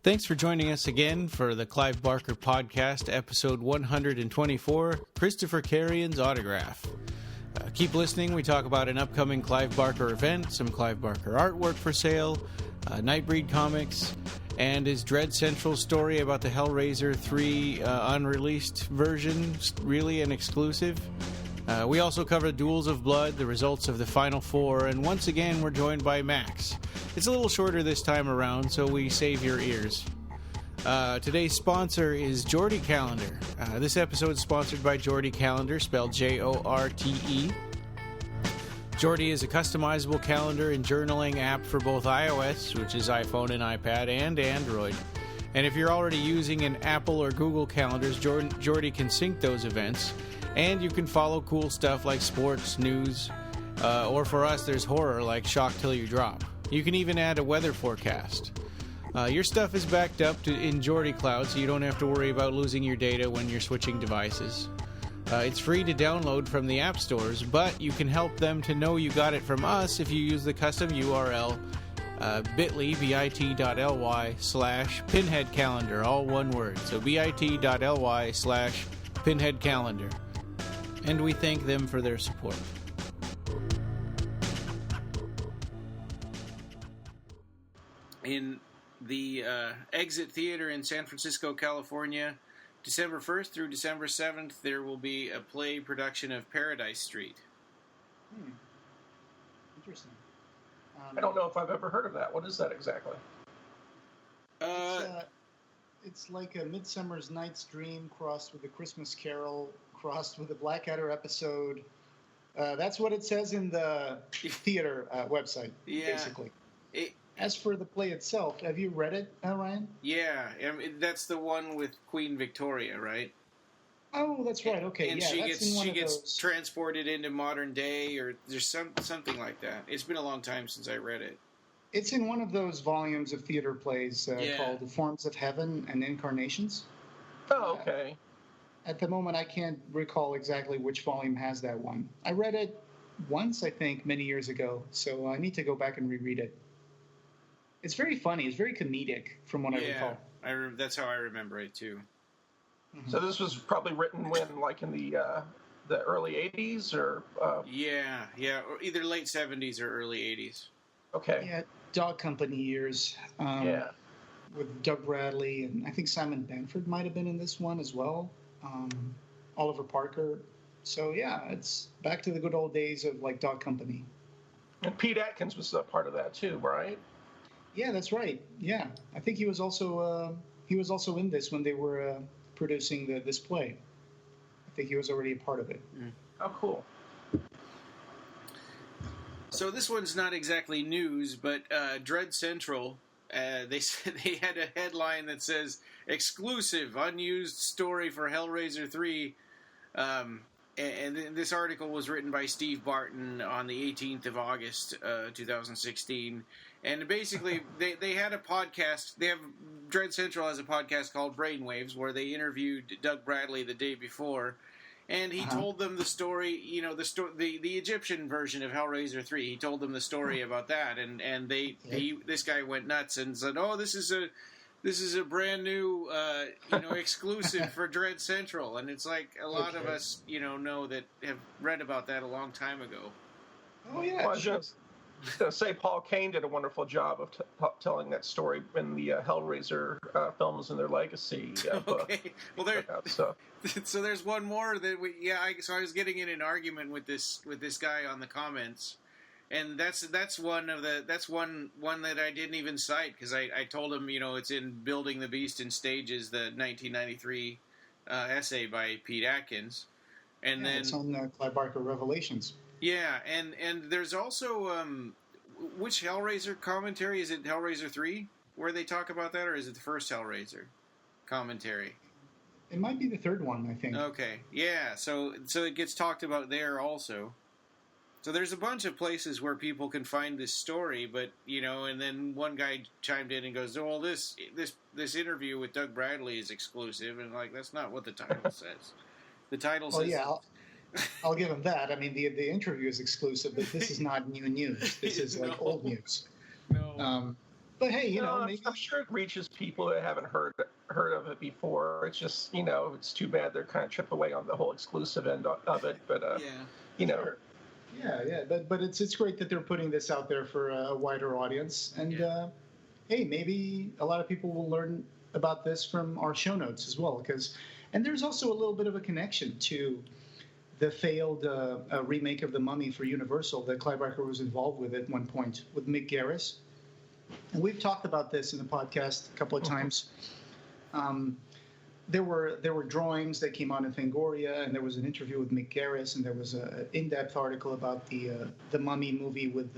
Thanks for joining us again for the Clive Barker Podcast, episode 124, Christopher Carrion's Autograph. Keep listening. We talk about an upcoming Clive Barker event, some Clive Barker artwork for sale, Nightbreed comics, and his Dread Central story about the Hellraiser 3 unreleased version, really an exclusive. We also cover Duels of Blood, the results of the Final Four, and once again we're joined by Max. It's a little shorter this time around, so we save your ears. Today's sponsor is Jordy Calendar. This episode is sponsored by Jordy Calendar, spelled Jorte. Jordy is a customizable calendar and journaling app for both iOS, which is iPhone and iPad, and Android. And if you're already using an Apple or Google calendars, Jordy can sync those events, and you can follow cool stuff like sports, news, or for us, there's horror like Shock Till You Drop. You can even add a weather forecast. Your stuff is backed up in Jordy Cloud, so you don't have to worry about losing your data when you're switching devices. It's free to download from the app stores, but you can help them to know you got it from us if you use the custom URL bit.ly/pinheadcalendar, all one word. So bit.ly/pinheadcalendar. And we thank them for their support. In the Exit Theater in San Francisco, California, December 1st through December 7th, there will be a play production of Paradise Street. Interesting. I don't know if I've ever heard of that. What is that exactly? It's like a Midsummer's Night's Dream crossed with a Christmas Carol, crossed with a Blackadder episode. That's what it says in the theater website, basically. As for the play itself, have you read it, Ryan? Yeah, that's the one with Queen Victoria, right? Oh, that's right. Okay, and she gets transported into modern day, or there's something like that. It's been a long time since I read it. It's in one of those volumes of theater plays called The Forms of Heaven and Incarnations. Oh, okay. At the moment, I can't recall exactly which volume has that one. I read it once, I think, many years ago, so I need to go back and reread it. It's very funny. It's very comedic, from what I recall. That's how I remember it, too. Mm-hmm. So this was probably written when, like, in the early 80s, or... Yeah, or either late 70s or early 80s. Okay. Yeah, Dog Company years. With Doug Bradley, and I think Simon Benford might have been in this one as well. Oliver Parker. So, yeah, it's back to the good old days of, like, Dog Company. And Pete Atkins was a part of that, too, right? Yeah, that's right. Yeah, I think he was also in this when they were producing this play. I think he was already a part of it. Oh, cool. So this one's not exactly news, but Dread Central, they had a headline that says "Exclusive Unused Story for Hellraiser 3." And this article was written by Steve Barton on the 18th of August, 2016. And basically, they had a podcast. Dread Central has a podcast called Brainwaves, where they interviewed Doug Bradley the day before, and he told them the story. The Egyptian version of Hellraiser 3. He told them the story about that, and this guy went nuts and said, "Oh, this is a brand new, exclusive for Dread Central," and it's like a lot of us, know that have read about that a long time ago. Oh yeah, well, I was just going to say Paul Kane did a wonderful job of telling that story in the Hellraiser films and their legacy book. Okay, well so there's one more that So I was getting in an argument with this guy on the comments. And that's one that I didn't even cite, because I told him, it's in Building the Beast in Stages, the 1993 essay by Pete Atkins, and then it's on Clive Barker Revelations. Yeah, and there's also which Hellraiser commentary is it? Hellraiser 3, where they talk about that, or is it the first Hellraiser commentary? It might be the third one, I think. Okay, yeah. So it gets talked about there also. So there's a bunch of places where people can find this story, but and then one guy chimed in and goes, "Oh, well, this interview with Doug Bradley is exclusive," and that's not what the title says. The title says. Yeah, I'll give him that. I mean, the interview is exclusive, but this is not new news. This is like old news. No. But hey, maybe I'm sure it reaches people that haven't heard of it before. It's just it's too bad they're kind of chipped away on the whole exclusive end of it. But Sure. Yeah. But it's great that they're putting this out there for a wider audience. And hey, maybe a lot of people will learn about this from our show notes as well. And there's also a little bit of a connection to the failed remake of The Mummy for Universal that Clive Barker was involved with at one point with Mick Garris. And we've talked about this in the podcast a couple of times. There were drawings that came out in Fangoria, and there was an interview with Mick Garris, and there was an in-depth article about the Mummy movie with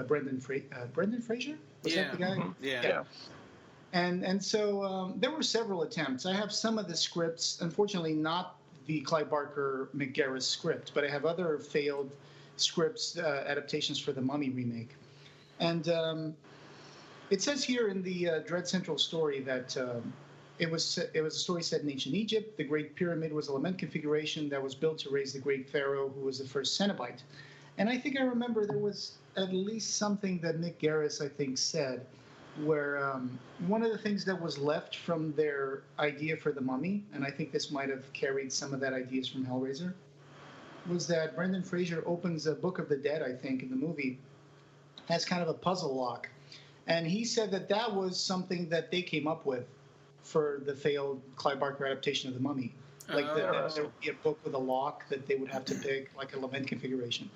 Brendan Fraser. Was that the guy? Mm-hmm. Yeah. And so there were several attempts. I have some of the scripts, unfortunately not the Clive Barker Mick Garris script, but I have other failed scripts, adaptations for the Mummy remake. And it says here in the Dread Central story that it was a story set in ancient Egypt. The Great Pyramid was a lament configuration that was built to raise the great pharaoh who was the first Cenobite. And I think I remember there was at least something that Mick Garris, I think, said where one of the things that was left from their idea for the Mummy, and I think this might have carried some of that ideas from Hellraiser, was that Brendan Fraser opens a Book of the Dead, I think, in the movie, as kind of a puzzle lock. And he said that was something that they came up with for the failed Clive Barker adaptation of The Mummy. Like that there would be a book with a lock that they would have to pick, like a lament configuration.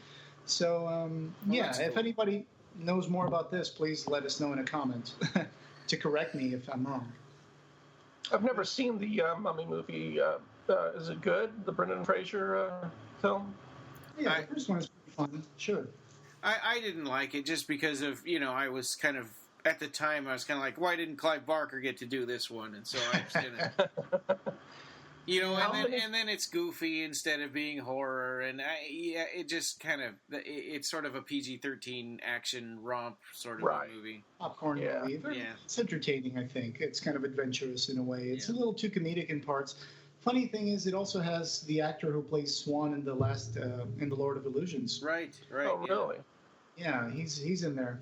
So, if anybody knows more about this, please let us know in a comment to correct me if I'm wrong. I've never seen the Mummy movie. Is it good, the Brendan Fraser film? Yeah, the first one is pretty fun. Sure. I didn't like it just because of, I was kind of, at the time, I was kind of like, why didn't Clive Barker get to do this one? And so I was going to, and then it's goofy instead of being horror. And it just kind of, it's sort of a PG-13 action romp sort of a movie. Popcorn movie. It's entertaining, I think. It's kind of adventurous in a way. It's a little too comedic in parts. Funny thing is, it also has the actor who plays Swan in in the Lord of Illusions. Right. Oh, really? Yeah, he's in there.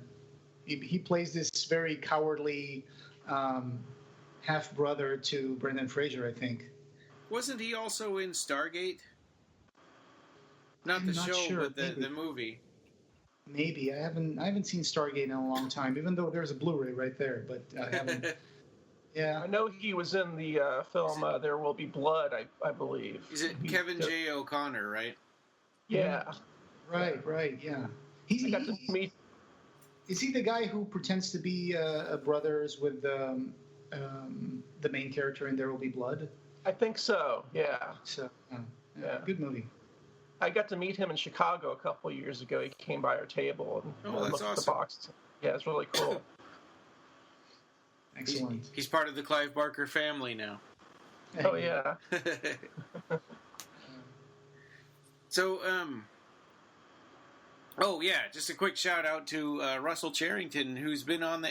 He plays this very cowardly half brother to Brendan Fraser, I think. Wasn't he also in Stargate? Not the show, but the movie. Maybe I haven't seen Stargate in a long time, even though there's a Blu-ray right there, but I haven't. Yeah, I know he was in the film There Will Be Blood, I believe. Is it Kevin J. O'Connor, right? Yeah. Right, yeah. I got to meet. Is he the guy who pretends to be brothers with the main character in There Will Be Blood? I think so, yeah. So, good movie. I got to meet him in Chicago a couple of years ago. He came by our table and that's looked awesome. at the box. Yeah, it's really cool. Excellent. He's part of the Clive Barker family now. Oh, yeah. So, just a quick shout out to Russell Cherrington, who's been on the.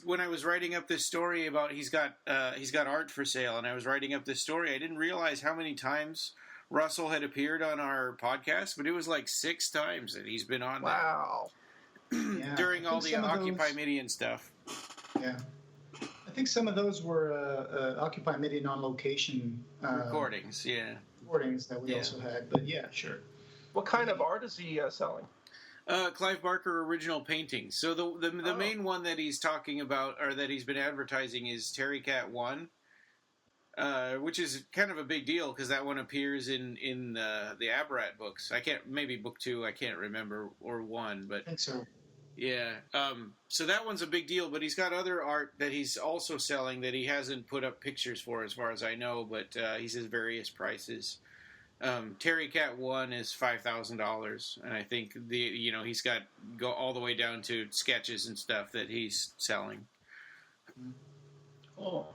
When I was writing up this story about he's got art for sale, and I was writing up this story, I didn't realize how many times Russell had appeared on our podcast, but it was like 6 times that he's been on. Wow. During all the Occupy Midian stuff. Yeah. I think some of those were Occupy Midian on location recordings. Yeah. Recordings that we also had, but yeah, sure. What kind of art is he selling? Clive Barker original paintings. So the main one that he's talking about, or that he's been advertising, is Tarrie Cat 1, which is kind of a big deal because that one appears in the Aberrat books. Maybe book 2, I can't remember, or 1, but I think so. Yeah. So that one's a big deal, but he's got other art that he's also selling that he hasn't put up pictures for, as far as I know, but he says various prices. Tarrie Cat 1 is $5,000, and I think he's got go all the way down to sketches and stuff that he's selling. Oh,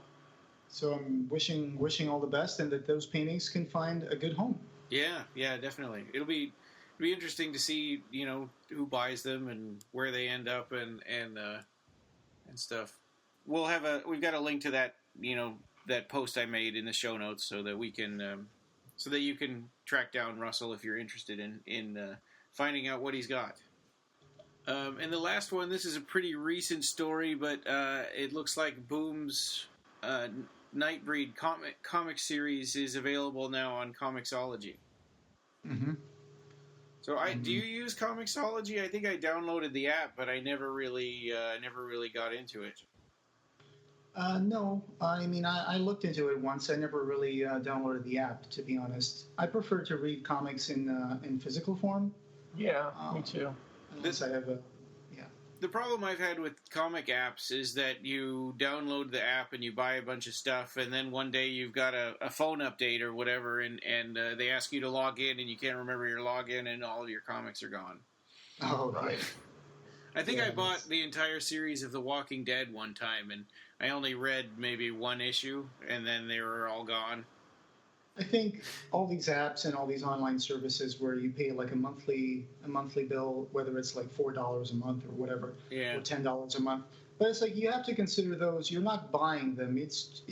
so I'm wishing all the best, and that those paintings can find a good home. Yeah, definitely. It'll be interesting to see who buys them and where they end up and stuff. We've got a link to that that post I made in the show notes so that we can. So that you can track down Russell if you're interested in finding out what he's got. And the last one, this is a pretty recent story, but it looks like Boom's Nightbreed comic series is available now on Comixology. Mm-hmm. So, do you use Comixology? I think I downloaded the app, but I never really got into it. No, I mean, I looked into it once. I never really downloaded the app, to be honest. I prefer to read comics in physical form. Yeah, me too. Unless I have The problem I've had with comic apps is that you download the app and you buy a bunch of stuff, and then one day you've got a phone update or whatever, and they ask you to log in, and you can't remember your login, and all of your comics are gone. Oh, right. I think I bought the entire series of The Walking Dead one time, and I only read maybe one issue, and then they were all gone. I think all these apps and all these online services where you pay like a monthly bill, whether it's like $4 a month or whatever, or $10 a month. But it's like you have to consider those. You're not buying them.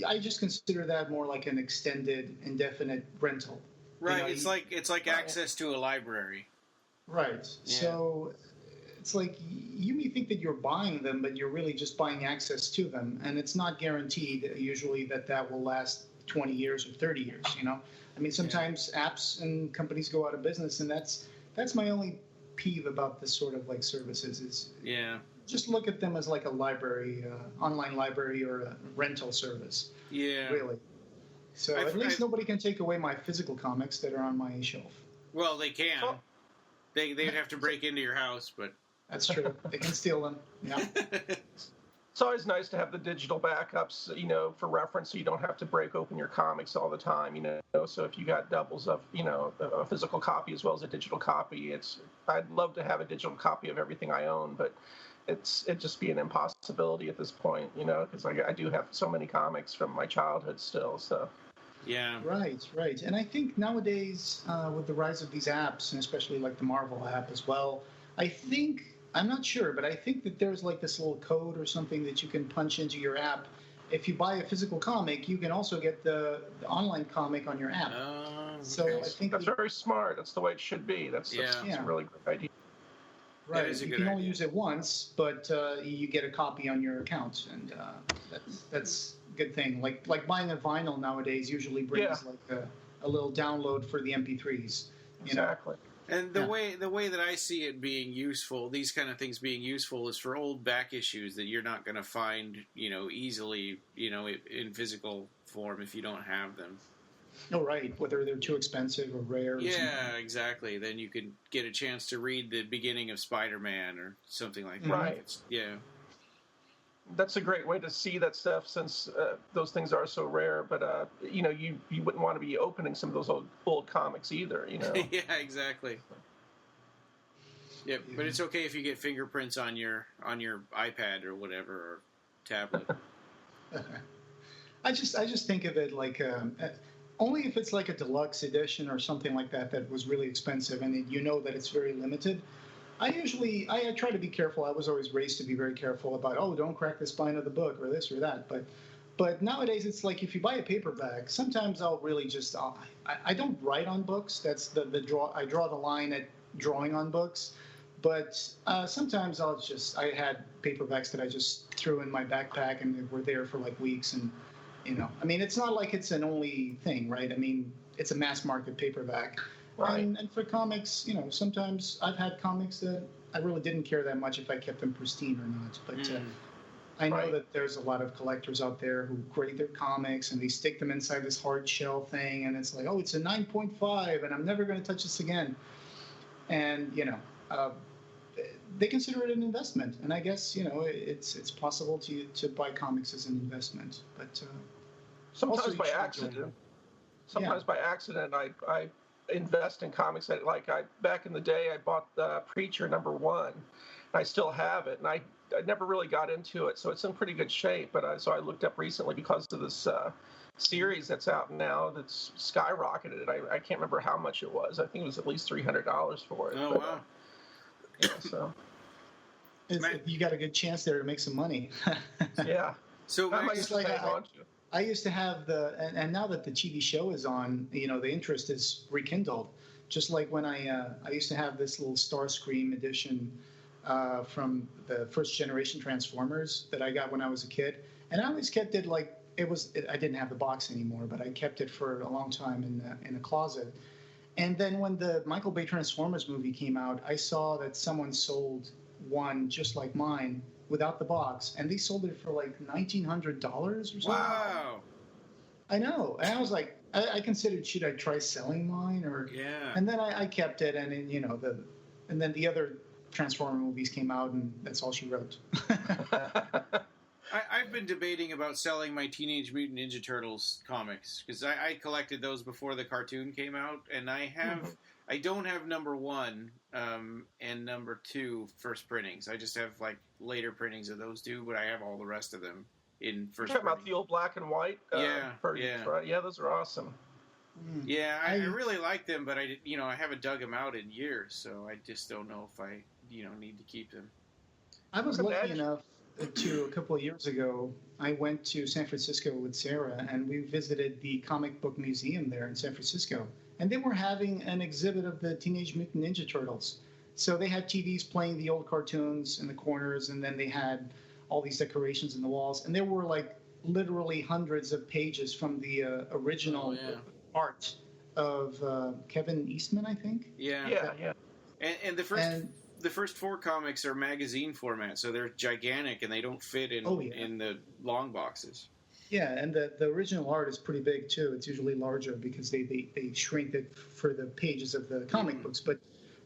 I just consider that more like an extended, indefinite rental. Right. You know, it's like access to a library. Right. Yeah. So it's like you may think that you're buying them, but you're really just buying access to them, and it's not guaranteed usually that will last 20 years or 30 years, you know? I mean, sometimes apps and companies go out of business, and that's my only peeve about this sort of like services is just look at them as like a library, online library or a rental service. Yeah. Really. So at least nobody can take away my physical comics that are on my shelf. Well, they can. Oh. They'd have to break into your house, but... That's true. They can steal them. Yeah. It's always nice to have the digital backups, you know, for reference, so you don't have to break open your comics all the time, you know. So if you got doubles of, you know, a physical copy as well as a digital copy, I'd love to have a digital copy of everything I own, but it'd just be an impossibility at this point, you know, because I do have so many comics from my childhood still, so. Yeah. Right. And I think nowadays, with the rise of these apps, and especially like the Marvel app as well, I'm not sure, but I think that there's like this little code or something that you can punch into your app. If you buy a physical comic, you can also get the online comic on your app. So I think that's very smart. That's the way it should be. That's a really good idea. Right. You can only use it once, but you get a copy on your account, and that's a good thing. Like buying a vinyl nowadays usually brings like a little download for the MP3s. Exactly. And the way that I see it being useful, these kind of things being useful, is for old back issues that you're not going to find, you know, easily, you know, in physical form if you don't have them. Oh, right. Whether they're too expensive or rare. Or exactly. Then you could get a chance to read the beginning of Spider-Man or something like that. Right. Yeah. That's a great way to see that stuff, since those things are so rare. But you know, you wouldn't want to be opening some of those old comics either. You know. Yeah, exactly. Yeah, but it's okay if you get fingerprints on your iPad or whatever, or tablet. I just think of it like only if it's like a deluxe edition or something like that was really expensive, and you know that it's very limited. I try to be careful. I was always raised to be very careful about, don't crack the spine of the book or this or that. But nowadays it's like if you buy a paperback, sometimes I'll really just I don't write on books. That's the draw. I draw the line at drawing on books. But sometimes I had paperbacks that I just threw in my backpack and they were there for like weeks, and you know, I mean, it's not like it's an only thing, right? I mean, it's a mass market paperback. Right. And for comics, you know, sometimes I've had comics that I really didn't care that much if I kept them pristine or not. But I know that there's a lot of collectors out there who grade their comics and they stick them inside this hard shell thing, and it's like, it's a 9.5, and I'm never going to touch this again. And you know, they consider it an investment, and I guess, you know, it's possible to buy comics as an investment, but sometimes by accident. Sometimes by accident, I invest in comics. Back in the day, I bought Preacher #1. I still have it, and I never really got into it, so it's in pretty good shape. But so I looked up recently because of this series that's out now that's skyrocketed. I can't remember how much it was. I think it was at least $300 for it. Oh, wow. So you got a good chance there to make some money. Yeah. So I used to have and now that the TV show is on, you know, the interest is rekindled. Just like when I used to have this little Starscream edition from the first generation Transformers that I got when I was a kid, and I always kept it like I didn't have the box anymore, but I kept it for a long time in a closet. And then when the Michael Bay Transformers movie came out, I saw that someone sold one just like mine without the box, and they sold it for like $1,900 or something. Wow. I know. And I was like, I considered, should I try selling mine or? Yeah. And then I kept it, and and then the other Transformer movies came out, and that's all she wrote. I've been debating about selling my Teenage Mutant Ninja Turtles comics because I collected those before the cartoon came out, and I don't have number 1 and number 2 first printings. I just have like later printings of those two, but I have all the rest of them in first. You're talking about the old black and white versions, right? Yeah, those are awesome. Yeah, I really like them, but I haven't dug them out in years, so I just don't know if I need to keep them. I was lucky enough to a couple of years ago, I went to San Francisco with Sarah, and we visited the comic book museum there in San Francisco. And they were having an exhibit of the Teenage Mutant Ninja Turtles. So they had TVs playing the old cartoons in the corners, and then they had all these decorations in the walls. And there were like literally hundreds of pages from the original art of Kevin Eastman, I think. Yeah. And the first 4 comics are magazine format, so they're gigantic and they don't fit in the long boxes. Yeah, and the original art is pretty big too. It's usually larger because they shrink it for the pages of the comic books. But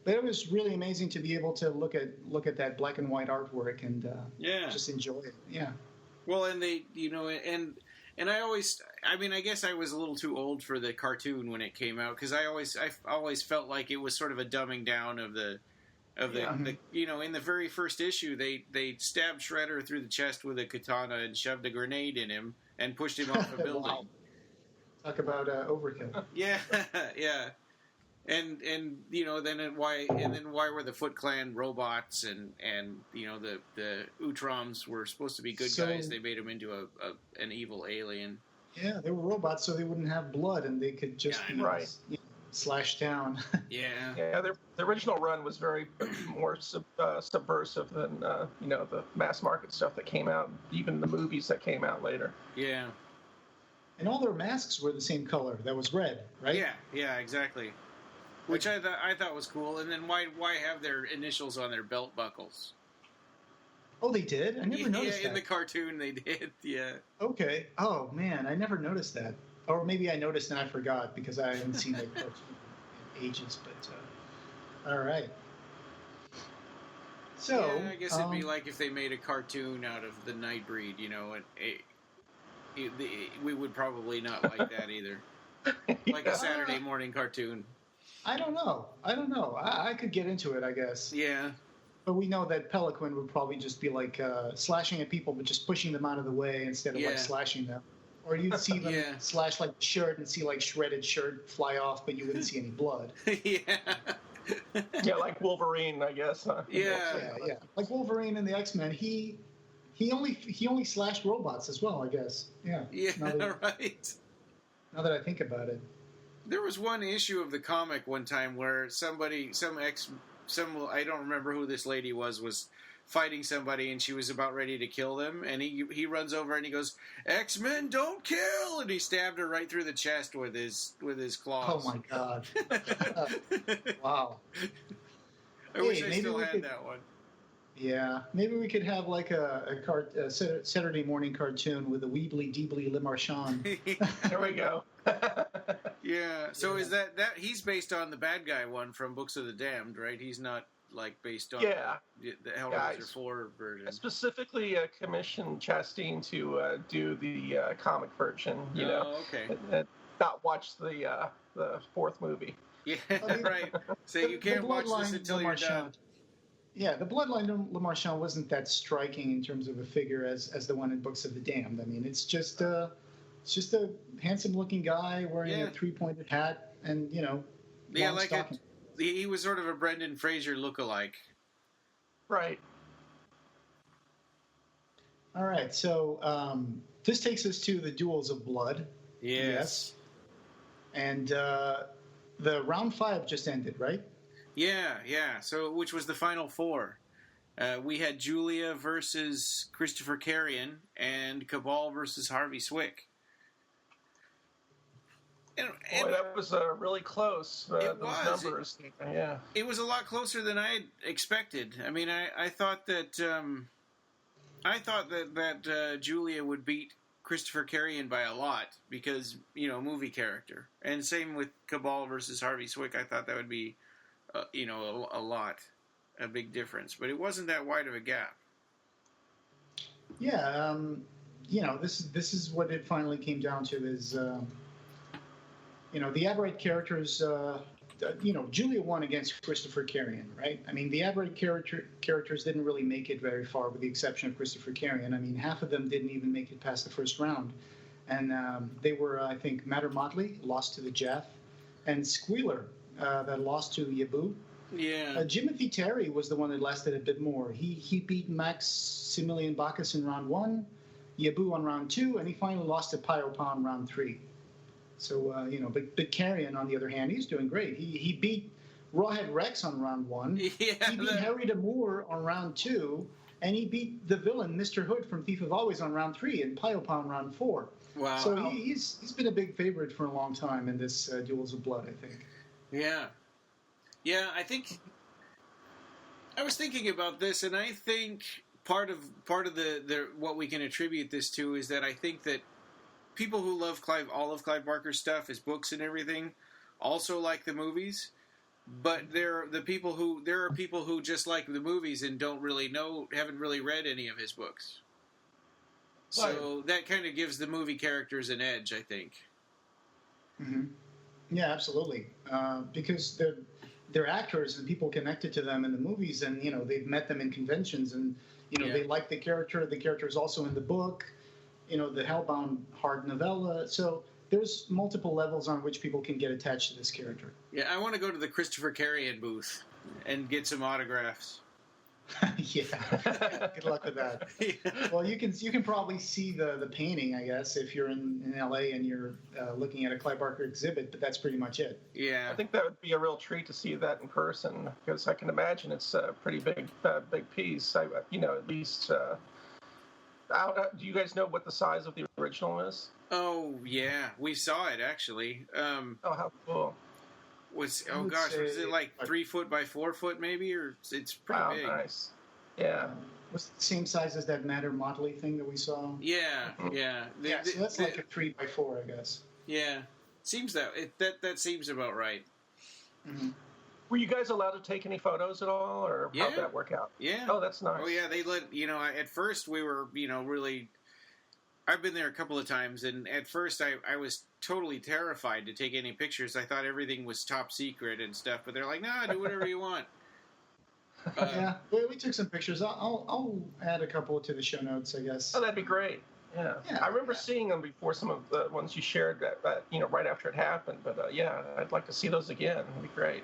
it was really amazing to be able to look at that black and white artwork and just enjoy it. Yeah. Well, and they and I guess I was a little too old for the cartoon when it came out because I always felt like it was sort of a dumbing down of the in the very first issue they stabbed Shredder through the chest with a katana and shoved a grenade in him and pushed him off a building. Wow. Talk about overkill. Yeah. And why were the Foot Clan robots and the Utroms were supposed to be good guys? They made them into an evil alien. Yeah, they were robots, so they wouldn't have blood and they could just be slashed down. Yeah. The original run was very more subversive than the mass market stuff that came out, even the movies that came out later. Yeah. And all their masks were the same color. That was red, right? Yeah, exactly. Which I thought was cool. And then why have their initials on their belt buckles? Oh, they did? I never noticed that. Yeah, in the cartoon they did, yeah. Okay. Oh, man, I never noticed that. Or maybe I noticed and I forgot because I haven't seen the cartoon in ages. But, all right. So, I guess it'd be like if they made a cartoon out of the Nightbreed, we would probably not like that either. Like a Saturday morning cartoon. I don't know. I could get into it, I guess. Yeah. But we know that Pelican would probably just be like slashing at people, but just pushing them out of the way instead of like slashing them. Or you'd see them slash like the shirt and see like shredded shirt fly off, but you wouldn't see any blood. Yeah, like Wolverine, I guess. Huh? Yeah. Like Wolverine in the X-Men, he only slashed robots as well, I guess. Yeah. Yeah, right. Now that I think about it. There was one issue of the comic one time where I don't remember who this lady was fighting somebody and she was about ready to kill them, and he runs over and he goes, "X-Men don't kill," and he stabbed her right through the chest with his claws. Oh my god. Wow. I wish I still had that one. Yeah, maybe we could have like a Saturday morning cartoon with a Weebly Deebly Le Marchand. There we go. Yeah. So is that he's based on the bad guy one from Books of the Damned, right? He's not like based on the Hellraiser 4 version. I specifically commissioned Chastain to do the comic version. Okay. And not watch the fourth movie. Yeah, right. So you can't watch this until you're done. Yeah, the Bloodline Le Marchand wasn't that striking in terms of a figure as the one in Books of the Damned. I mean, it's just a handsome-looking guy wearing a three-pointed hat and long stockings. He was sort of a Brendan Fraser look-alike. Right. All right, so this takes us to the Duels of Blood. Yes. And the round 5 just ended, right? Yeah. So, which was the final 4. We had Julia versus Christopher Carrion and Cabal versus Harvey Swick. Boy, that was really close. Those numbers. Yeah. It was a lot closer than I had expected. I mean, I thought that Julia would beat Christopher Carrion by a lot because, movie character. And same with Cabal versus Harvey Swick. I thought that would be, a big difference. But it wasn't that wide of a gap. Yeah, this is what it finally came down to is, the Aberrate characters, Julia won against Christopher Carrion, right? I mean, the Aberrate characters didn't really make it very far with the exception of Christopher Carrion. I mean, half of them didn't even make it past the first round. And they were, I think, Matter Motley lost to the Jeff, and Squealer that lost to Yabu. Yeah. Jimothy Terry was the one that lasted a bit more. He beat Maximilian Bacchus in round 1, Yabu on round 2, and he finally lost to Piopa in round 3. So, but Carrion, on the other hand, he's doing great. He beat Rawhead Rex on round 1. Yeah, he beat Harry D'Amour on round 2, and he beat the villain, Mr. Hood from Thief of Always, on round 3, and Piopa on round 4. Wow. So he's been a big favorite for a long time in this Duels of Blood, I think. Yeah. Yeah, I think I was thinking about this, and I think part of the what we can attribute this to is that I think that people who love all of Clive Barker's stuff, his books and everything, also like the movies. But there are people who just like the movies and haven't really read any of his books. So that kind of gives the movie characters an edge, I think. Mm-hmm. Yeah, absolutely. Because they're actors and people connected to them in the movies, and they've met them in conventions, and they like the character. The character is also in the book. The Hellbound hard novella. So there's multiple levels on which people can get attached to this character. Yeah, I want to go to the Christopher Carrion booth and get some autographs. Yeah, good luck with that. Yeah. Well, you can probably see the painting, I guess, if you're in LA and you're looking at a Clive Barker exhibit, but that's pretty much it. Yeah, I think that would be a real treat to see that in person, because I can imagine it's a pretty big piece. At least. Do you guys know what the size of the original is? Oh yeah, we saw it actually. Oh, how cool! Was it like 3 foot by 4 foot maybe, or it's pretty big? Nice. Yeah. Was it the same size as that Matter Motley thing that we saw? Yeah, yeah. So that's like a 3 by 4, I guess. Yeah, seems that seems about right. Mm-hmm. Were you guys allowed to take any photos at all, or how'd that work out? Yeah. Oh, that's nice. Oh yeah, they let at first we were really. I've been there a couple of times, and at first I was totally terrified to take any pictures. I thought everything was top secret and stuff, but they're like, "Nah, do whatever you want." Yeah, we took some pictures. I'll add a couple to the show notes, I guess. Oh, that'd be great. Yeah. I remember seeing them before, some of the ones you shared that right after it happened. But I'd like to see those again. It'd be great.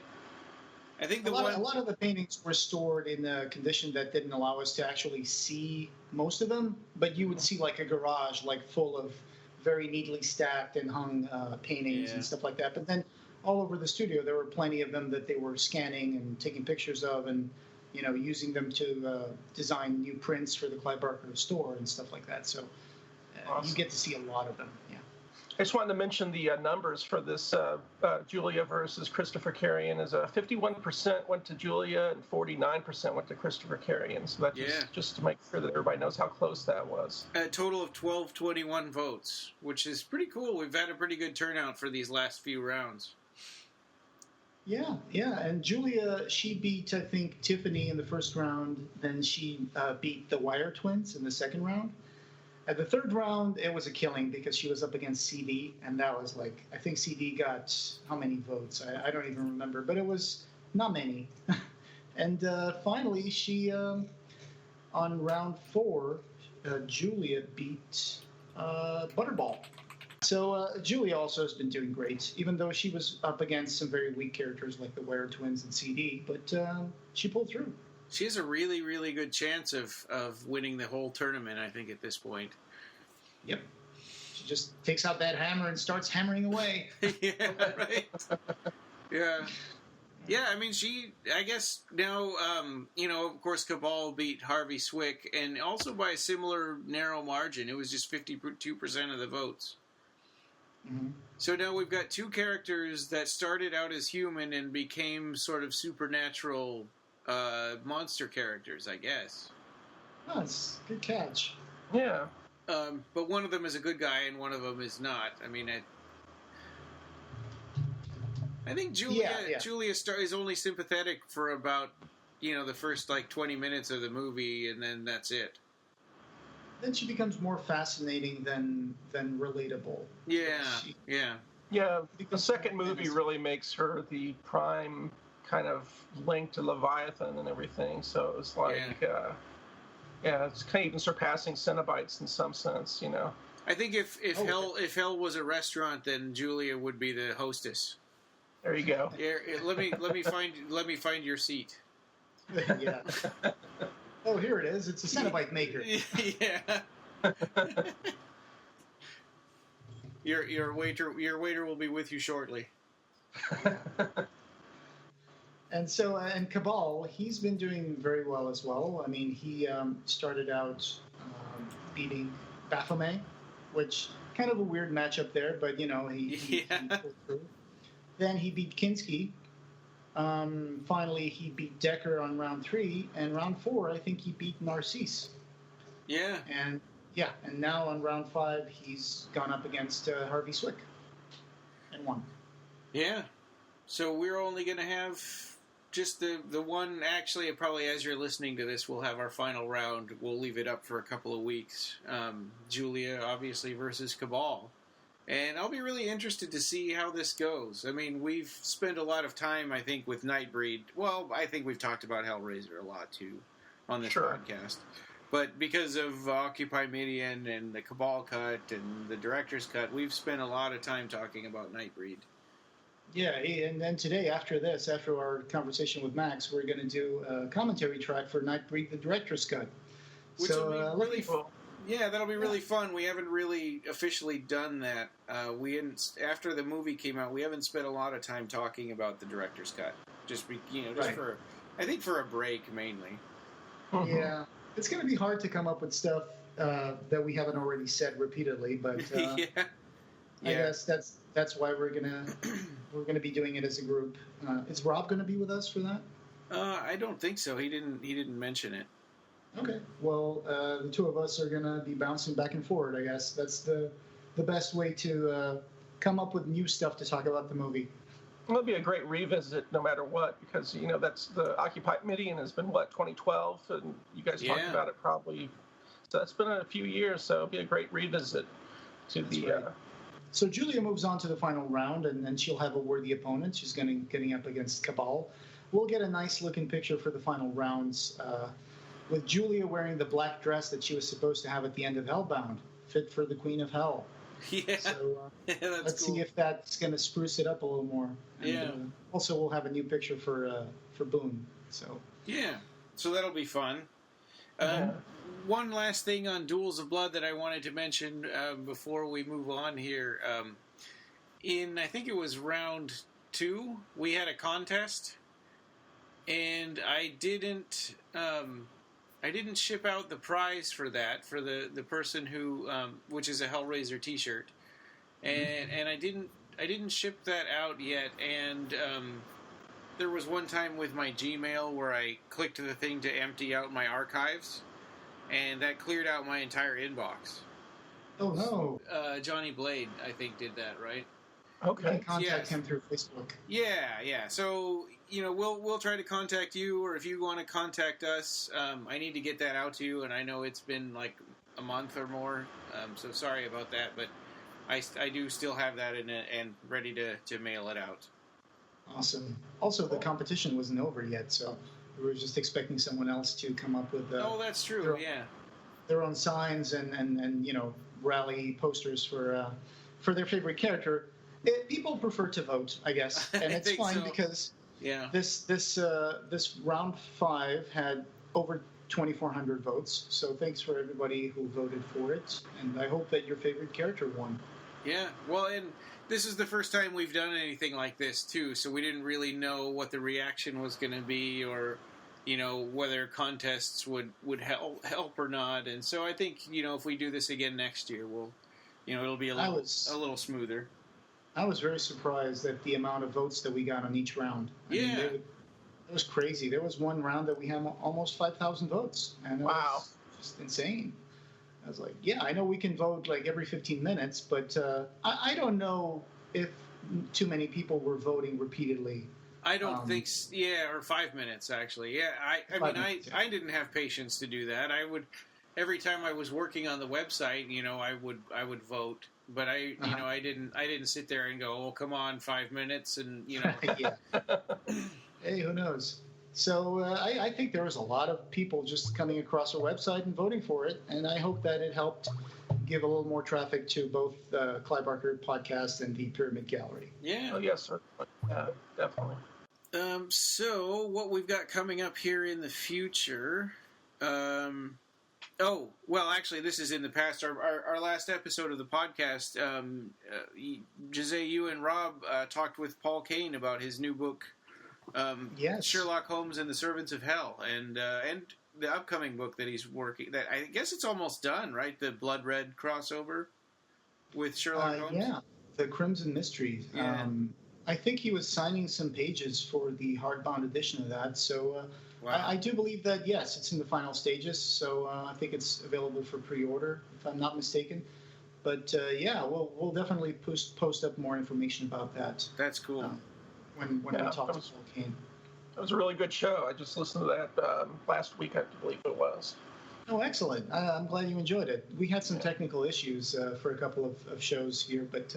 I think a lot of the paintings were stored in a condition that didn't allow us to actually see most of them, but you would see like a garage full of very neatly stacked and hung paintings and stuff like that. But then all over the studio there were plenty of them that they were scanning and taking pictures of, and using them to design new prints for the Clive Barker store and stuff like that. So awesome. You get to see a lot of them. Yeah. I just wanted to mention the numbers for this Julia versus Christopher Carrion is 51% went to Julia and 49% went to Christopher Carrion. So that's just to make sure that everybody knows how close that was. A total of 1221 votes, which is pretty cool. We've had a pretty good turnout for these last few rounds. Yeah. And Julia, she beat, I think, Tiffany in the first round. Then she beat the Wire Twins in the second round. At the third round, it was a killing because she was up against CD, and that was I think CD got how many votes? I don't even remember, but it was not many. And finally, she, on round 4, Julia beat Butterball. So Julia also has been doing great, even though she was up against some very weak characters like the Wire Twins and CD, but she pulled through. She has a really, really good chance of winning the whole tournament, I think, at this point. Yep. She just takes out that hammer and starts hammering away. Yeah, right. Yeah. Yeah, I mean, I guess now, of course, Cabal beat Harvey Swick, and also by a similar narrow margin. It was just 52% of the votes. Mm-hmm. So now we've got two characters that started out as human and became sort of supernatural monster characters, I guess. Oh, it's a good catch. Yeah. But one of them is a good guy and one of them is not. I mean, I think Julia is only sympathetic for about, the first, 20 minutes of the movie, and then that's it. Then she becomes more fascinating than relatable. Yeah. Yeah, the second movie really makes her the prime kind of link to Leviathan and everything, so it's like... it's kind of even surpassing Cenobites in some sense, I think if Hell was a restaurant, then Julia would be the hostess. There you go. Yeah, let me find your seat. Yeah. Oh, here it is. It's a Cenobite maker. Yeah. Your waiter will be with you shortly. And so, and Cabal, he's been doing very well as well. I mean, he started out beating Baphomet, which kind of a weird matchup there, but he pulled through. Then he beat Kinski. Finally, he beat Decker on round 3, and round 4, I think he beat Narcisse. Yeah. And now on round 5, he's gone up against Harvey Swick and won. Yeah. So we're only going to have just the one. Actually, probably as you're listening to this, we'll have our final round. We'll leave it up for a couple of weeks. Julia, obviously, versus Cabal. And I'll be really interested to see how this goes. I mean, we've spent a lot of time, I think, with Nightbreed. Well, I think we've talked about Hellraiser a lot, too, on this podcast. But because of Occupy Midian and the Cabal cut and the director's cut, we've spent a lot of time talking about Nightbreed. Yeah, and then today, after our conversation with Max, we're going to do a commentary track for Nightbreed, the director's cut. Which will be really cool. Yeah, that'll be really fun. We haven't really officially done that. After the movie came out, we haven't spent a lot of time talking about the director's cut. For a break mainly. Yeah, it's going to be hard to come up with stuff that we haven't already said repeatedly, but I guess that's why we're gonna be doing it as a group. Is Rob going to be with us for that? I don't think so. He didn't mention it. Okay. Well, the two of us are going to be bouncing back and forward, I guess. That's the best way to come up with new stuff to talk about the movie. It'll be a great revisit no matter what, because, that's the Occupy Midian has been, 2012, and you guys talked about it probably. So it's been a few years, so it'll be a great revisit to Right. So Julia moves on to the final round, and then she'll have a worthy opponent. She's getting up against Cabal. We'll get a nice-looking picture for the final rounds, with Julia wearing the black dress that she was supposed to have at the end of Hellbound, fit for the Queen of Hell. Yeah. So let's cool. see if that's going to spruce it up a little more. And, also, we'll have a new picture for Boone. So so that'll be fun. One last thing on Duels of Blood that I wanted to mention before we move on here. I think it was round 2, we had a contest, and I didn't ship out the prize for that for the person who which is a Hellraiser T-shirt, and I didn't ship that out yet. And there was one time with my Gmail where I clicked the thing to empty out my archives, and that cleared out my entire inbox. Oh no! Johnny Blade, I think, did that, right? Okay. You can contact him through Facebook. Yeah. So we'll try to contact you, or if you want to contact us, I need to get that out to you, and I know it's been like a month or more. So sorry about that, but I do still have that and ready to mail it out. Awesome. Also, the competition wasn't over yet, so we were just expecting someone else to come up with. Oh, that's true. Their own signs and rally posters for their favorite character. People prefer to vote, I guess, and it's fine because this round 5 had over 2,400 votes. So thanks for everybody who voted for it, and I hope that your favorite character won. Yeah, well, and this is the first time we've done anything like this, too, so we didn't really know what the reaction was going to be, or, whether contests would help or not, and so I think, if we do this again next year, it'll be a little smoother. I was very surprised at the amount of votes that we got on each round. I mean, it was crazy. There was one round that we had almost 5,000 votes, and it was just insane. I was like, yeah, I know we can vote like every 15 minutes, but I don't know if too many people were voting repeatedly. I don't think, or 5 minutes, actually. Yeah, I didn't have patience to do that. I would, every time I was working on the website, I would vote. But I didn't sit there and go, oh, come on, 5 minutes, and, Yeah. Hey, who knows? So I think there was a lot of people just coming across our website and voting for it, and I hope that it helped give a little more traffic to both Clive Barker Podcast and the Pyramid Gallery. Yeah. Oh, yes, sir. Yeah, definitely. So what we've got coming up here in the future... actually, this is in the past. Our last episode of the podcast, Jose, you and Rob talked with Paul Kane about his new book, yes. Sherlock Holmes and the Servants of Hell, and the upcoming book that he's working. That I guess it's almost done, right? The Blood Red crossover with Sherlock Holmes. Yeah, the Crimson Mystery. Yeah. I think he was signing some pages for the hardbound edition of that. So wow. I do believe that yes, it's in the final stages. So I think it's available for pre-order, if I'm not mistaken. But we'll definitely post up more information about that. That's cool. When we talk to Paul Kane. It was a really good show. I just listened to that last week, I believe it was. Oh, excellent. I'm glad you enjoyed it. We had some technical issues for a couple of shows here, but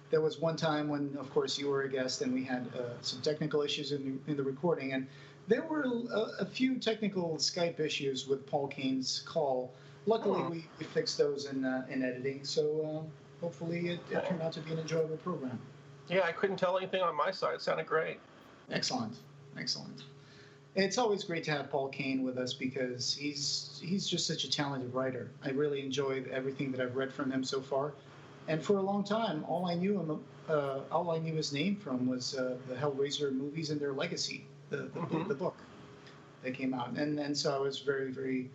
there was one time when, of course, you were a guest and we had some technical issues in the recording. And there were a few technical Skype issues with Paul Kane's call. Luckily, we fixed those in editing, so hopefully it turned out to be an enjoyable program. Yeah, I couldn't tell anything on my side. It sounded great. Excellent. It's always great to have Paul Kane with us because he's just such a talented writer. I really enjoyed everything that I've read from him so far, and for a long time, all I knew his name from was the Hellraiser movies and their legacy, the book that came out, and so I was very, very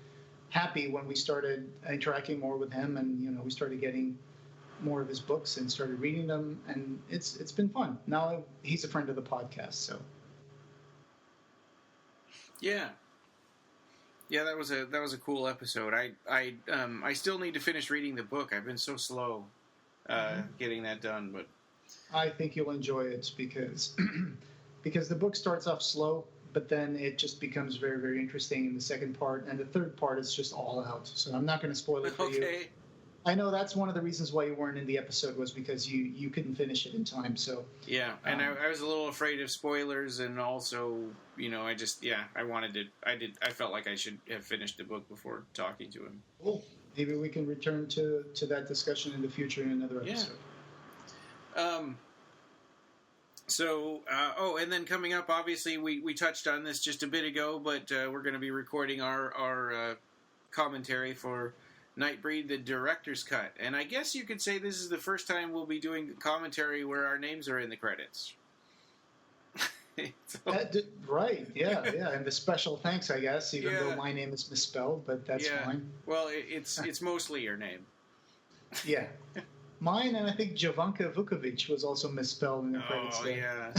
happy when we started interacting more with him, and we started getting more of his books and started reading them, and it's been fun. Now he's a friend of the podcast, so. Yeah, that was a cool episode. I still need to finish reading the book. I've been so slow getting that done, but I think you'll enjoy it because the book starts off slow, but then it just becomes very, very interesting in the second part, and the third part is just all out. So I'm not going to spoil it for you. I know that's one of the reasons why you weren't in the episode was because you couldn't finish it in time. So yeah, and I was a little afraid of spoilers, and also I felt like I should have finished the book before talking to him. Cool. Maybe we can return to that discussion in the future in another episode. Yeah. And then coming up, obviously we touched on this just a bit ago, but we're going to be recording our commentary for Nightbreed, the director's cut. And I guess you could say this is the first time we'll be doing commentary where our names are in the credits. Right, yeah. And the special thanks, I guess, even though my name is misspelled, but that's fine. Well, it's mostly your name. Yeah. Mine, and I think Jovanka Vukovic was also misspelled in the credits. Oh, yeah.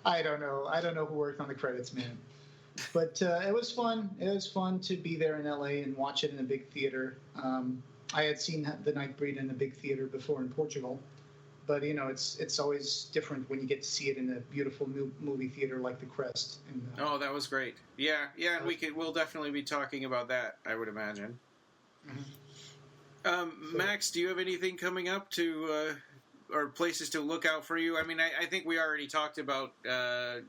I don't know who worked on the credits, man. But it was fun. It was fun to be there in LA and watch it in a big theater. I had seen the Nightbreed in a big theater before in Portugal, but it's always different when you get to see it in a beautiful movie theater like the Crest. Oh, that was great. Yeah, and we'll definitely be talking about that, I would imagine. Mm-hmm. Max, do you have anything coming up or places to look out for you? I mean, I think we already talked about the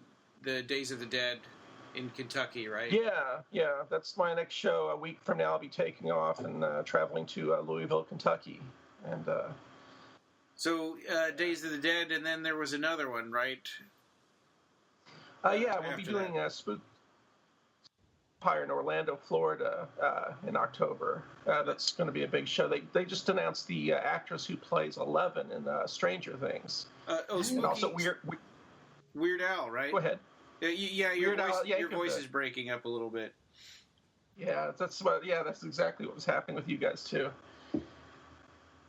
Days of the Dead in Kentucky, right? Yeah. That's my next show. A week from now, I'll be taking off and traveling to Louisville, Kentucky. And so Days of the Dead, and then there was another one, right? We'll be doing Spook. Empire in Orlando, Florida, in October. That's going to be a big show. They just announced the actress who plays Eleven in Stranger Things. And also Weird Al, right? Go ahead. Your voice is breaking up a little bit. Yeah, that's exactly what was happening with you guys too.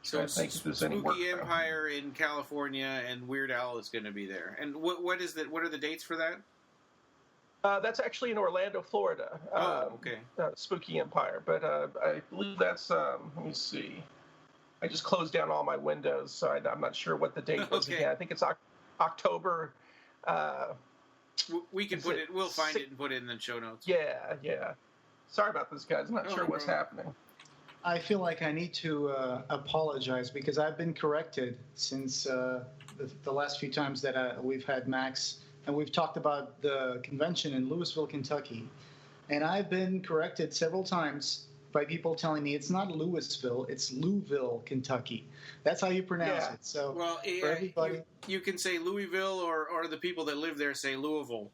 So Spooky Empire in California, and Weird Al is going to be there. And what are the dates for that? That's actually in Orlando, Florida. Okay. Spooky Empire, but I believe that's. Let me see. I just closed down all my windows, so I'm not sure what the date was again. I think it's October. We can put it. We'll find it and put it in the show notes. Yeah. Sorry about this, guys. I'm not sure what's happening. I feel like I need to apologize because I've been corrected since the last few times that we've had Max, and we've talked about the convention in Louisville, Kentucky. And I've been corrected several times by people telling me it's not Louisville, it's Louisville, Kentucky. That's how you pronounce it. So for everybody, you can say Louisville, or the people that live there say Louisville.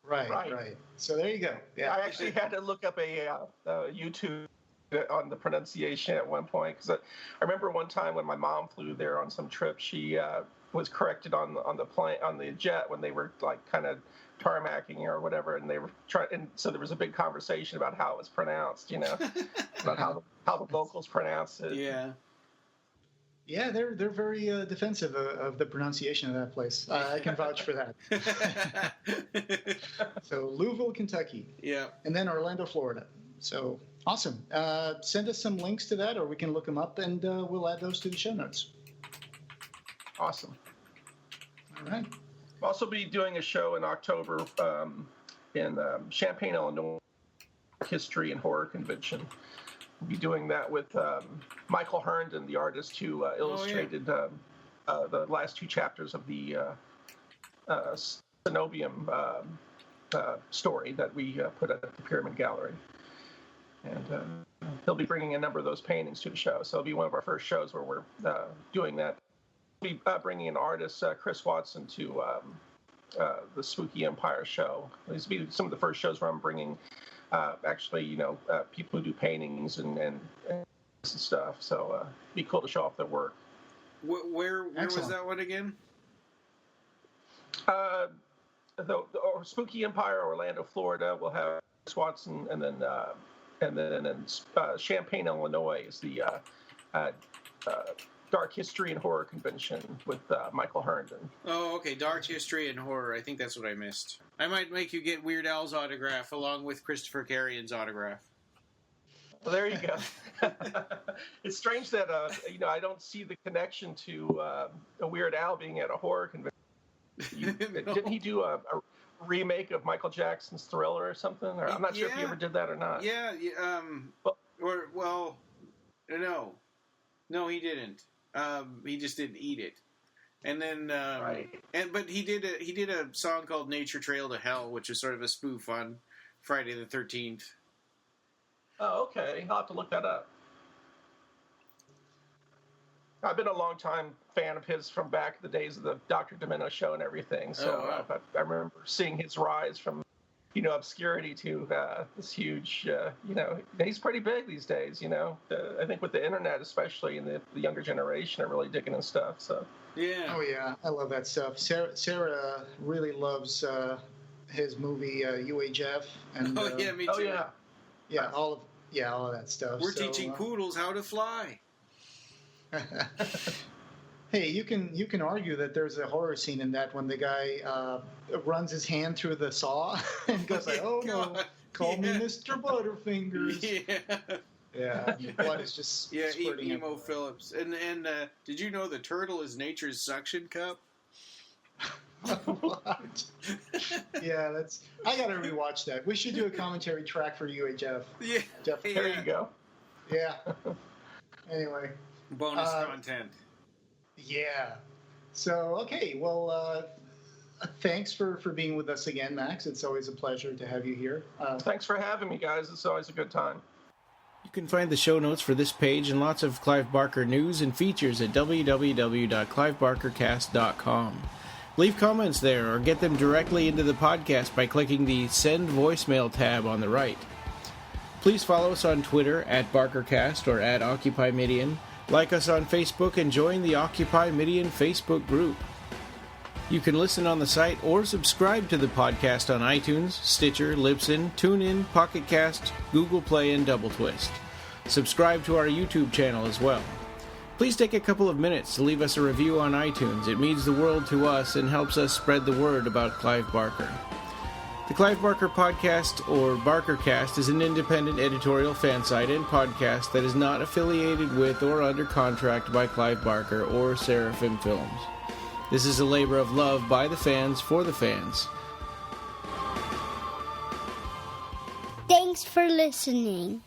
Right. So there you go. Yeah. I actually had to look up a YouTube on the pronunciation at one point, because I remember one time when my mom flew there on some trip, she was corrected on the plane, on the jet, when they were like kind of tarmacking or whatever, and they were trying, and so there was a big conversation about how it was pronounced, about how the locals pronounce it. Yeah, they're very defensive of the pronunciation of that place. I can vouch for that. So Louisville, Kentucky. Yeah. And then Orlando, Florida. So awesome. Send us some links to that, or we can look them up, and we'll add those to the show notes. Awesome. All right. We'll also be doing a show in October in Champaign, Illinois, History and Horror Convention. We'll be doing that with Michael Herndon, the artist who illustrated the last two chapters of the Cenobium story that we put at the Pyramid Gallery. And he'll be bringing a number of those paintings to the show. So it'll be one of our first shows where we're doing that. We'll be bringing in artist Chris Watson to the Spooky Empire show. These will be some of the first shows where I'm bringing people who do paintings and stuff. So it'd be cool to show off their work. Where was that one again? The Spooky Empire, Orlando, Florida. We'll have Chris Watson, and then Champaign, Illinois is the Dark History and Horror Convention with Michael Herndon. Oh, okay. Dark History and Horror. I think that's what I missed. I might make you get Weird Al's autograph along with Christopher Carrion's autograph. Well, there you go. It's strange that I don't see the connection to a Weird Al being at a horror convention. No. Didn't he do a remake of Michael Jackson's Thriller or something? Or I'm not sure if he ever did that or not. Yeah. No, he didn't. He just didn't eat it. And then, but he did a song called "Nature Trail to Hell," which is sort of a spoof on Friday the 13th. Oh, okay. I'll have to look that up. I've been a long time fan of his from back in the days of the Dr. Demento show and everything. So I remember seeing his rise from, obscurity to this huge, he's pretty big these days, I think with the internet, especially, and the younger generation are really digging his stuff. So. Yeah. Oh, yeah. I love that stuff. Sarah really loves his movie UHF. And, me too. Oh, yeah. Yeah, all of that stuff. We're teaching poodles how to fly. Hey, you can argue that there's a horror scene in that when the guy runs his hand through the saw and goes like, "Oh no, call me Mr. Butterfingers." Yeah, blood is just squirting. Emo Phillips. And did you know the turtle is nature's suction cup? What? Yeah, I gotta rewatch that. We should do a commentary track for UHF. Yeah, definitely. There you go. Yeah. Anyway. Bonus content. Yeah. So, okay. Well, thanks for being with us again, Max. It's always a pleasure to have you here. Thanks for having me, guys. It's always a good time. You can find the show notes for this page and lots of Clive Barker news and features at www.clivebarkercast.com. Leave comments there or get them directly into the podcast by clicking the Send Voicemail tab on the right. Please follow us on Twitter at BarkerCast or at Occupy Midian. Like us on Facebook and join the Occupy Midian Facebook group. You can listen on the site or subscribe to the podcast on iTunes, Stitcher, Libsyn, TuneIn, Pocket Cast, Google Play, and Double Twist. Subscribe to our YouTube channel as well. Please take a couple of minutes to leave us a review on iTunes. It means the world to us and helps us spread the word about Clive Barker. The Clive Barker Podcast, or BarkerCast, is an independent editorial fan site and podcast that is not affiliated with or under contract by Clive Barker or Seraphim Films. This is a labor of love by the fans for the fans. Thanks for listening.